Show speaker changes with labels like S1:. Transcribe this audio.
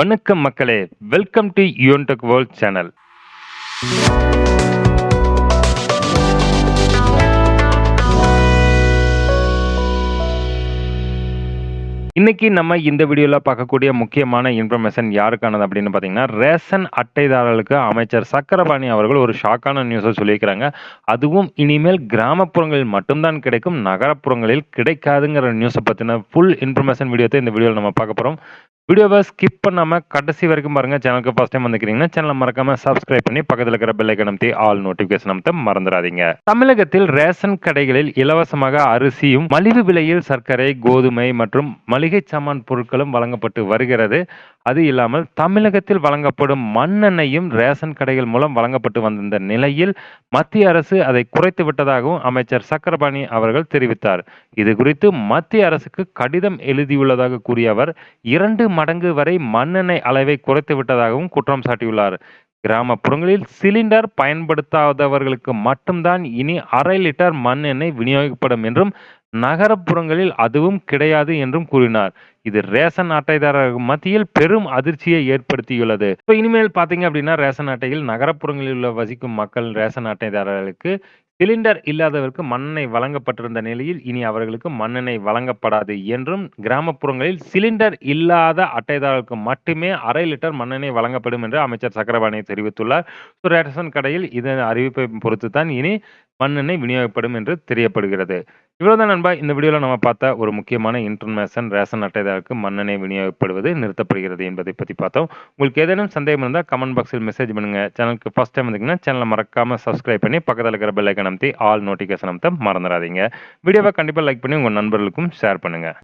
S1: வணக்கம் மக்களே! Welcome to Yuvan tech world channel. இன்னைக்கு நம்ம இந்த வீடியோல பார்க்கக்கூடிய முக்கியமான இன்ஃபர்மேஷன் யாருக்கானது அப்படின்னு பார்த்தீங்கன்னா, ரேஷன் அட்டைதாரர்களுக்கு அமைச்சர் சக்கரபாணி அவர்கள் ஒரு ஷாக்கான நியூஸ சொல்லியிருக்கிறாங்க. அதுவும் இனிமேல் கிராமப்புறங்களில் மட்டும் தான் கிடைக்கும், நகரப்புறங்களில் கிடைக்காதுங்கிற நியூஸ பத்தின ஃபுல் இன்ஃபர்மேஷன் வீடியோத்த இந்த வீடியோல நம்ம பார்க்க போறோம். வீடியோவ ஸ்கிப் பண்ணாம கடைசி வரைக்கும் பாருங்க. சேனலுக்கு ஃபர்ஸ்ட் டைம் வந்திருக்கீங்கன்னா சேனலை மறக்காம சப்ஸ்கிரைப் பண்ணி பக்கத்துல இருக்கிற பெல் ஐகான் அமுத்தி ஆல் நோட்டிபிகேஷன் அமுத்த மறந்துடாதீங்க. தமிழகத்தில் ரேஷன் கடைகளில் இலவசமாக அரிசியும், மலிவு விலையில் சர்க்கரை, கோதுமை மற்றும் மளிகை சாமான் பொருட்களும் வழங்கப்பட்டு வருகிறது. அது இல்லாமல் தமிழகத்தில் வழங்கப்படும் மண்ணெண்ணெயும் ரேஷன் கடைகள் மூலம் வழங்கப்பட்டு வந்த நிலையில் மத்திய அரசு அதை குறைத்து விட்டதாகவும் அமைச்சர் சக்கரபாணி அவர்கள் தெரிவித்தார். இது குறித்து மத்திய அரசுக்கு கடிதம் எழுதியுள்ளதாக கூறிய அவர் 2 மடங்கு வரை மண்ணெண்ணெய் அளவை குறைத்து விட்டதாகவும் குற்றம் சாட்டியுள்ளார். கிராமப்புறங்களில் சிலிண்டர் பயன்படுத்தாதவர்களுக்கு மட்டும்தான் இனி 1/2 லிட்டர் மண்ணெண்ணெய் விநியோகிக்கப்படும் என்றும், நகரப்புறங்களில் அதுவும் கிடையாது என்றும் கூறினார். இது ரேஷன் அட்டைதாரர்கள் மத்தியில் பெரும் அதிர்ச்சியை ஏற்படுத்தியுள்ளது. இப்போ இனிமேல் பார்த்தீங்க அப்படின்னா, ரேஷன் அட்டையில் நகரப்புறங்களில் உள்ள வசிக்கும் மக்கள் ரேஷன் அட்டைதாரர்களுக்கு சிலிண்டர் இல்லாதவருக்கு மண்ணெண்ணெய் வழங்கப்பட்டிருந்த நிலையில் இனி அவர்களுக்கு மண்ணெண்ணெய் வழங்கப்படாது என்றும், கிராமப்புறங்களில் சிலிண்டர் இல்லாத அட்டைதாரர்களுக்கு மட்டுமே 1/2 லிட்டர் மண்ணெண்ணெய் வழங்கப்படும் என்று அமைச்சர் சக்கரபாணி தெரிவித்துள்ளார். ரேஷன் கடையில் இதன் அறிவிப்பை பொறுத்து தான் இனி மண்ணெண்ணெய் விநியோகிக்கப்படும் என்று தெரியப்படுகிறது. இவ்வளவுதான் நண்பா, இந்த வீடியோவில் நம்ம பார்த்த ஒரு முக்கியமான இன்ஃபர்மேஷன். ரேஷன் அட்டைதாரருக்கு மண்ணெண்ணெய் விநியோகிக்கப்படுவது நிறுத்தப்படுகிறது என்பதை பற்றி பார்த்தோம். உங்களுக்கு ஏதேனும் சந்தேகம் இருந்தால் கமெண்ட் பாக்ஸில் மெசேஜ் பண்ணுங்க. சேனலுக்கு ஃபர்ஸ்ட் டைம் வந்தீங்கன்னா சேனலை மறக்காம சப்ஸ்கிரைப் பண்ணி பக்கத்தில் இருக்கிற பெல் ஐகான் அமுத்தி ஆல் நோட்டிபிகேஷன் அமுத்த மறந்துடாதீங்க. வீடியோவை கண்டிப்பாக லைக் பண்ணி உங்கள் நண்பர்களுக்கும் ஷேர் பண்ணுங்க.